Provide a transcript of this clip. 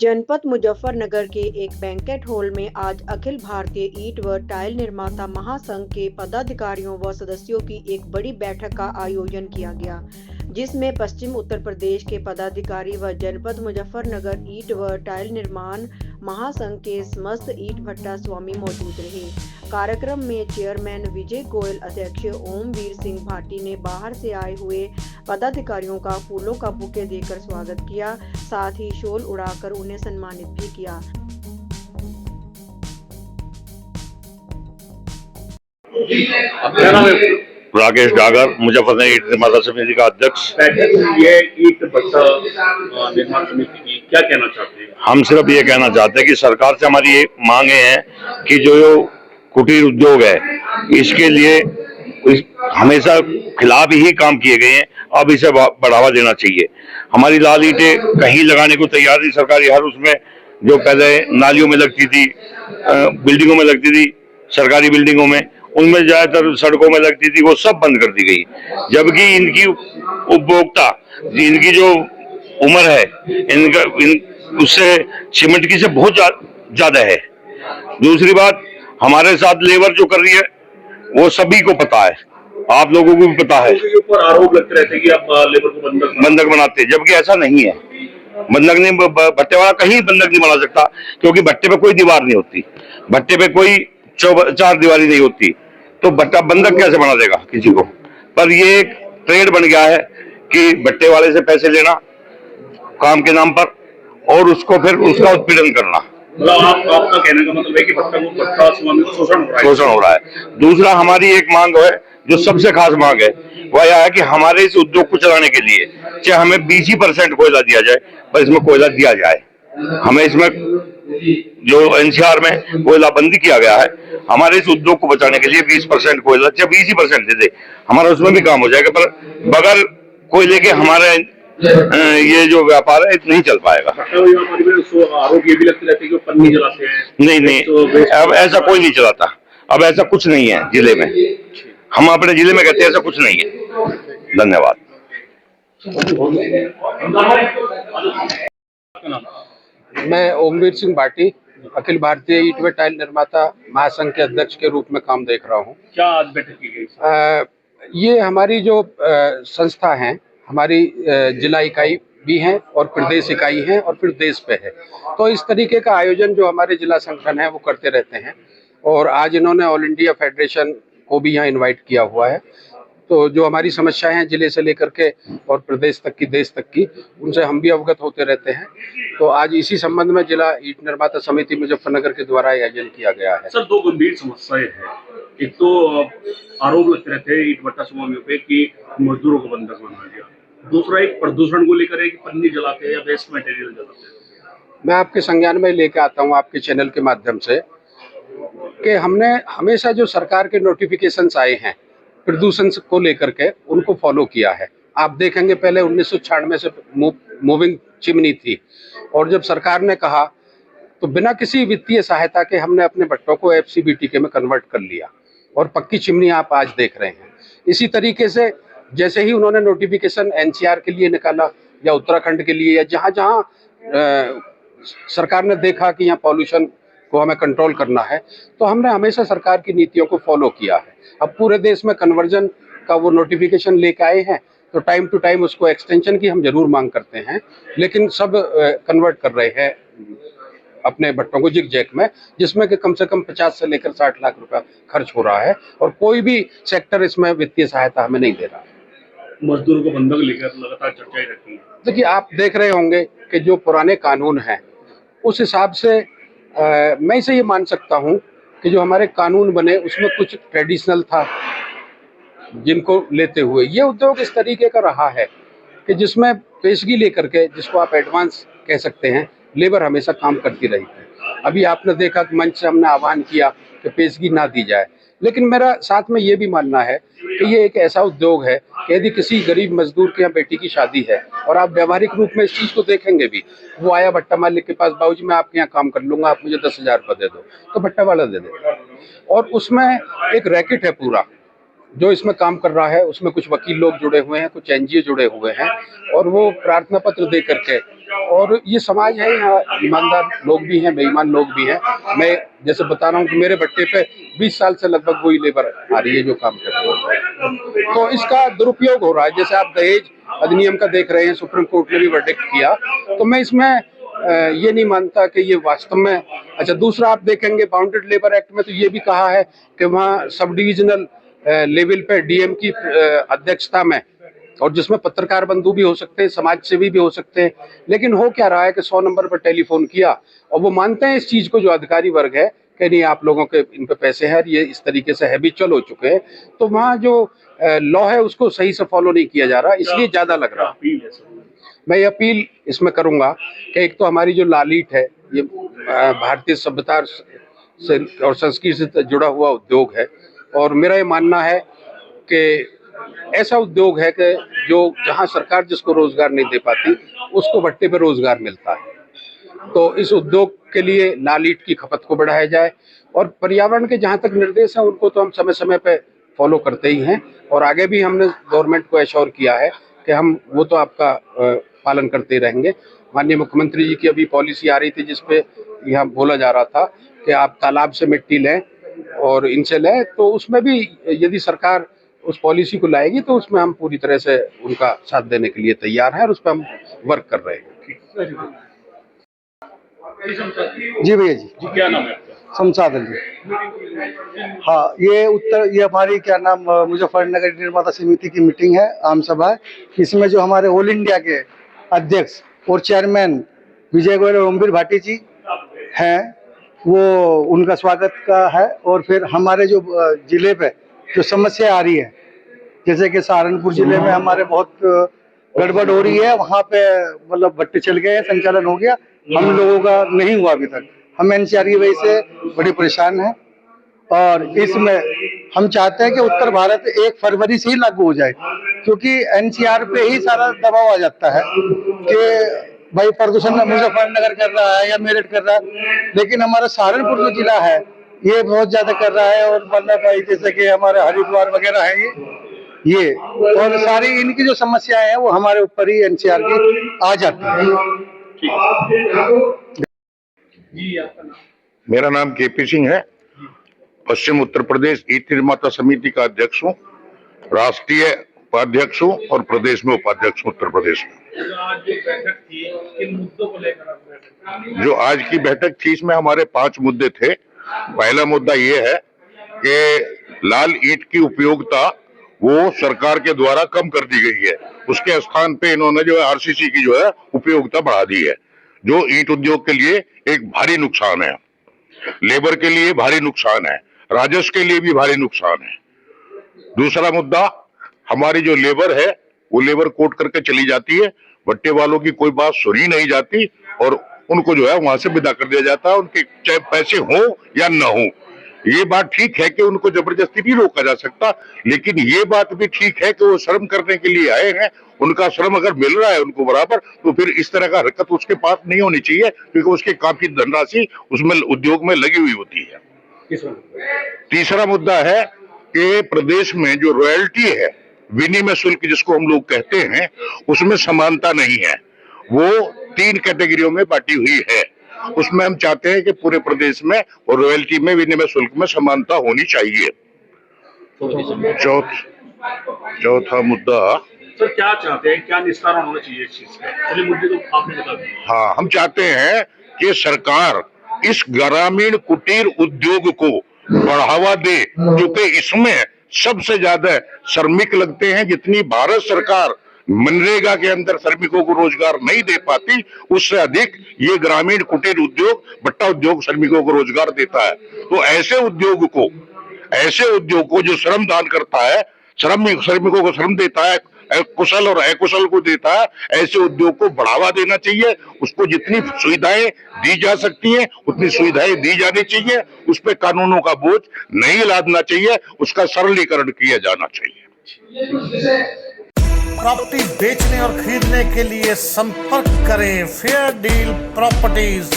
जनपद मुजफ्फरनगर के एक बैंकेट हॉल में आज अखिल भारतीय ईंट व टाइल निर्माता महासंघ के पदाधिकारियों व सदस्यों की एक बड़ी बैठक का आयोजन किया गया, जिसमें पश्चिम उत्तर प्रदेश के पदाधिकारी व जनपद मुजफ्फरनगर ईंट व टाइल निर्माण महासंघ के समस्त ईंट भट्टा स्वामी मौजूद रहे। कार्यक्रम में चेयरमैन विजय गोयल, अध्यक्ष ओमवीर सिंह भाटी ने बाहर से आए हुए पदाधिकारियों का फूलों का बुके देकर स्वागत किया, साथ ही शॉल उड़ाकर उन्हें सम्मानित भी किया। मेरा नाम राकेश डागर, मुजफ्फरनगर ईंट निर्माता समिति का अध्यक्ष। ये ईंट भट्टा निर्माण समिति की क्या कहना चाहते हैं? हम सिर्फ ये कहना चाहते हैं कि सरकार से हमारी ये मांगे हैं कि जो कुटीर उद्योग है इसके लिए हमेशा खिलाफ ही काम किए गए हैं, अब इसे बढ़ावा देना चाहिए। हमारी लाल ईंटें कहीं लगाने को तैयार नहीं सरकारी, हर उसमें जो पहले नालियों में लगती थी, बिल्डिंगों में लगती थी, सरकारी बिल्डिंगों में, उनमें ज्यादातर सड़कों में लगती थी, वो सब बंद कर दी गई। जबकि इनकी उपभोक्ता, इनकी जो उम्र है उससे सीमेंट की से बहुत ज्यादा है। दूसरी बात, हमारे साथ लेबर जो कर रही है वो सभी को पता है, आप लोगों को भी पता है। ऊपर आरोप लगते रहते हैं कि आप लेबर को बंधक बनाते हैं, जबकि ऐसा नहीं है। बंधक नहीं, भट्टे वाला कहीं बंधक नहीं बना सकता, क्योंकि भट्टे पे कोई दीवार नहीं होती, भट्टे पे कोई चार दीवारी नहीं होती, तो भट्टा बंधक कैसे बना देगा किसी को। पर ये एक ट्रेड बन गया है कि भट्टे वाले से पैसे लेना काम के नाम पर और उसको फिर उसका उत्पीड़न करना। आपका कहने का मतलब है कि भट्टा शोषण हो रहा है। दूसरा, हमारी एक मांग है जो सबसे खास मांग है, वह यह है कि हमारे इस उद्योग को चलाने के लिए चाहे हमें 20% कोयला दिया जाए, पर इसमें कोयला दिया जाए। हमें इसमें जो एनसीआर में कोयला बंदी किया गया है, हमारे इस उद्योग को बचाने के लिए 20% कोयला, चाहे 20% दे दे, हमारा उसमें भी काम हो जाएगा। पर बगैर कोयले के हमारे ये जो व्यापार है नहीं चल पाएगा। आरोप ये भी लगते रहते हैं कि पन्नी जलाते हैं। नहीं, अब ऐसा कोई नहीं चलाता, अब ऐसा कुछ नहीं है जिले में। हम अपने जिले में कहते हैं ऐसा कुछ नहीं है। धन्यवाद। मैं ओमवीर सिंह भाटी, अखिल भारतीय ईंट व टाइल निर्माता महासंघ के अध्यक्ष के रूप में काम देख रहा हूँ। क्या आज बैठक की गई? ये हमारी जो संस्था है, हमारी जिला इकाई भी है और प्रदेश इकाई है और फिर देश पे है, तो इस तरीके का आयोजन जो हमारे जिला संगठन है वो करते रहते हैं। और आज इन्होंने ऑल इंडिया फेडरेशन को भी यहाँ इनवाइट किया हुआ है, तो जो हमारी समस्याएं हैं जिले से लेकर के और प्रदेश तक की, देश तक की, उनसे हम भी अवगत होते रहते हैं। तो आज इसी संबंध में जिला ईंट निर्माता समिति मुजफ्फरनगर के द्वारा आयोजन किया गया है। सर, दो गंभीर समस्याएं हैं। एक तो आरोप लगते रहते हैं ईंट भट्टा स्वामियों पे कि मजदूरों को बंधक बना दिया, दूसरा एक प्रदूषण को लेकर है कि पन्नी जलाते हैं या वेस्ट मटेरियल जलाते हैं। मैं आपके संज्ञान में लेके आता हूँ आपके चैनल के माध्यम से कि हमने हमेशा जो सरकार के नोटिफिकेशंस आए हैं प्रदूषण को लेकर के, उनको फॉलो किया है। आप देखेंगे पहले 1996 से मूविंग चिमनी थी, और जब सरकार ने कहा तो बिना किसी वित्तीय सहायता के हमने अपने भट्टों को FCBTK में कन्वर्ट कर लिया और पक्की चिमनी आप आज देख रहे हैं। इसी तरीके से जैसे ही उन्होंने नोटिफिकेशन NCR के लिए निकाला या उत्तराखंड के लिए, या जहाँ जहाँ सरकार ने देखा कि यहाँ पॉल्यूशन को हमें कंट्रोल करना है, तो हमने हमेशा सरकार की नीतियों को फॉलो किया है। अब पूरे देश में कन्वर्जन का वो नोटिफिकेशन लेके आए हैं, तो टाइम टू टाइम उसको एक्सटेंशन की हम जरूर मांग करते हैं, लेकिन सब कन्वर्ट कर रहे हैं अपने भट्टों को जिग जैक में, जिसमें कि कम से कम 50 से लेकर 60 लाख रुपया खर्च हो रहा है, और कोई भी सेक्टर इसमें वित्तीय सहायता हमें नहीं दे रहा। मजदूरों को बंधक लेकर लगातार चर्चाएं रहती है। देखिए, आप देख रहे होंगे कि जो पुराने कानून हैं उस हिसाब से मैं इसे ये मान सकता हूँ कि जो हमारे कानून बने उसमें कुछ ट्रेडिशनल था, जिनको लेते हुए ये उद्योग इस तरीके का रहा है कि जिसमें पेशगी लेकर के, जिसको आप एडवांस कह सकते हैं, लेबर हमेशा काम करती रही है। अभी आपने देखा कि मंच से हमने आह्वान किया कि पेशगी ना दी जाए, लेकिन मेरा साथ में ये भी मानना है कि ये एक ऐसा उद्योग है कि यदि किसी गरीब मजदूर के यहाँ बेटी की शादी है, और आप व्यवहारिक रूप में इस चीज़ को देखेंगे भी, वो आया भट्टा मालिक के पास, बाबूजी मैं आपके यहाँ काम कर लूँगा, आप मुझे 10,000 रुपये दे दो, तो भट्टा वाला दे देगा। और उसमें एक रैकेट है पूरा जो इसमें काम कर रहा है, उसमें कुछ वकील लोग जुड़े हुए हैं, कुछ NGO जुड़े हुए हैं, और वो प्रार्थना पत्र दे करके और ये समाज है, यहाँ ईमानदार लोग भी हैं, बेईमान लोग भी हैं। मैं जैसे बता रहा हूँ कि मेरे भट्टे पे 20 साल से लगभग वही लेबर आ रही है जो काम कर रही है। तो इसका दुरुपयोग हो रहा है। जैसे आप दहेज अधिनियम का देख रहे हैं, सुप्रीम कोर्ट ने भी वर्डिक्ट किया, तो मैं इसमें ये नहीं मानता कि ये वास्तव में। अच्छा, दूसरा आप देखेंगे बाउंडेड लेबर एक्ट में तो ये भी कहा है कि वहाँ सब डिविजनल लेवल पे डीएम की अध्यक्षता में, और जिसमें पत्रकार बंधु भी हो सकते हैं, समाज सेवी भी हो सकते हैं। लेकिन हो क्या रहा है कि 100 नंबर पर टेलीफोन किया और वो मानते हैं इस चीज को, जो अधिकारी वर्ग है, कि नहीं आप लोगों के इन पे पैसे हैं, ये इस तरीके से हैबिचुअल हो चुके हैं। तो वहाँ जो लॉ है उसको सही से फॉलो नहीं किया जा रहा, इसलिए ज्यादा लग रहा। मैं ये अपील इसमें करूंगा कि एक तो हमारी जो लालीट है, ये भारतीय सभ्यता से और संस्कृति से जुड़ा हुआ उद्योग है, और मेरा ये मानना है कि ऐसा उद्योग है कि जो जहां सरकार जिसको रोजगार नहीं दे पाती उसको भट्टे पे रोजगार मिलता है। तो इस उद्योग के लिए लाल ईंट की खपत को बढ़ाया जाए, और पर्यावरण के जहां तक निर्देश हैं उनको तो हम समय समय पे फॉलो करते ही हैं, और आगे भी हमने गवर्नमेंट को एश्योर किया है कि हम वो तो आपका पालन करते रहेंगे। माननीय मुख्यमंत्री जी की अभी पॉलिसी आ रही थी जिसपे यहाँ बोला जा रहा था कि आप तालाब से मिट्टी लें और इनसे लें, तो उसमें भी यदि सरकार उस पॉलिसी को लाएगी तो उसमें हम पूरी तरह से उनका साथ देने के लिए तैयार हैं और उस पर हम वर्क कर रहे हैं। जी भैया जी। जी क्या नाम है आपका? शमशाद अली। हाँ, ये हमारी क्या नाम मुजफ्फरनगर निर्माता समिति की मीटिंग है, आम सभा है। इसमें जो हमारे ऑल इंडिया के अध्यक्ष और चेयरमैन विजय गोयल और ओमवीर भाटी जी हैं, वो उनका स्वागत का है। और फिर हमारे जो जिले पे जो समस्या आ रही है, जैसे कि सहारनपुर जिले में हमारे बहुत गड़बड़ हो रही है, वहाँ पे मतलब भट्टे चल गए हैं, संचालन हो गया, हम लोगों का नहीं हुआ अभी तक। हम एनसीआर की वजह से बड़ी परेशान हैं, और इसमें हम चाहते हैं कि उत्तर भारत 1 फरवरी से ही लागू हो जाए, क्योंकि एनसीआर पे ही सारा दबाव आ जाता है कि भाई प्रदूषण मुजफ्फरनगर कर रहा है या मेरठ कर रहा है, लेकिन हमारा सहारनपुर जो जिला है ये बहुत ज्यादा कर रहा है। और मतलब भाई जैसे कि हमारे हरिद्वार वगैरह है, ये और सारी इनकी जो समस्याएं हैं वो हमारे ऊपर ही एनसीआर की आ जाती है। मेरा नाम केपी सिंह है, पश्चिम उत्तर प्रदेश ईंट निर्माता समिति का अध्यक्ष हूँ, राष्ट्रीय उपाध्यक्ष हूँ और प्रदेश में उपाध्यक्ष हूँ उत्तर प्रदेश में। जो आज की बैठक थी इसमें हमारे 5 मुद्दे थे। पहला मुद्दा ये है कि लाल ईंट की उपयोगिता वो सरकार के द्वारा कम कर दी गई है, उसके स्थान पे इन्होंने जो है आरसीसी की जो है उपयोगिता बढ़ा दी है, जो ईंट उद्योग के लिए एक भारी नुकसान है, लेबर के लिए भारी नुकसान है, राजस्व के लिए भी भारी नुकसान है। दूसरा मुद्दा, हमारी जो लेबर है वो लेबर कोर्ट करके चली जाती है, भट्टे वालों की कोई बात सुनी नहीं जाती और उनको जो है वहां से विदा कर दिया जाता है, उनके चाहे पैसे हो या न हो। ये बात ठीक है कि उनको जबरदस्ती नहीं रोका जा सकता, लेकिन ये बात भी ठीक है कि वो श्रम करने के लिए आए हैं, उनका श्रम अगर मिल रहा है उनको बराबर, तो फिर इस तरह का हरकत उसके पास नहीं होनी चाहिए, क्योंकि उसकी काफी धनराशि उसमें उद्योग में लगी हुई होती है। तीसरा मुद्दा है कि प्रदेश में जो रॉयल्टी है, विनिमय शुल्क जिसको हम लोग कहते हैं, उसमें समानता नहीं है, वो 3 कैटेगरियों में बांटी हुई है। उसमें हम चाहते हैं कि पूरे प्रदेश में और रॉयल्टी में, विनिमय शुल्क में समानता होनी चाहिए। चौथा मुद्दा, सर क्या चाहते हैं, क्या निस्तारण होना चाहिए इस चीज का? पहले मुद्दे तो आपने बता दिया। हाँ, हम चाहते हैं कि सरकार इस ग्रामीण कुटीर उद्योग को बढ़ावा दे, क्योंकि इसमें सबसे ज्यादा श्रमिक लगते हैं। जितनी भारत सरकार मनरेगा के अंदर श्रमिकों को रोजगार नहीं दे पाती, उससे अधिक ये ग्रामीण कुटीर उद्योग, भट्टा उद्योग श्रमिकों को रोजगार देता है। तो ऐसे उद्योग को जो श्रम दान करता है, श्रमिकों को श्रम देता है, कुशल और अकुशल को देता है, ऐसे उद्योग को बढ़ावा देना चाहिए। उसको जितनी सुविधाएं दी जा सकती हैं उतनी सुविधाएं दी जानी चाहिए, उस पर कानूनों का बोझ नहीं लादना चाहिए, उसका सरलीकरण किया जाना चाहिए। प्रॉपर्टी बेचने और खरीदने के लिए संपर्क करें फेयर डील प्रॉपर्टीज।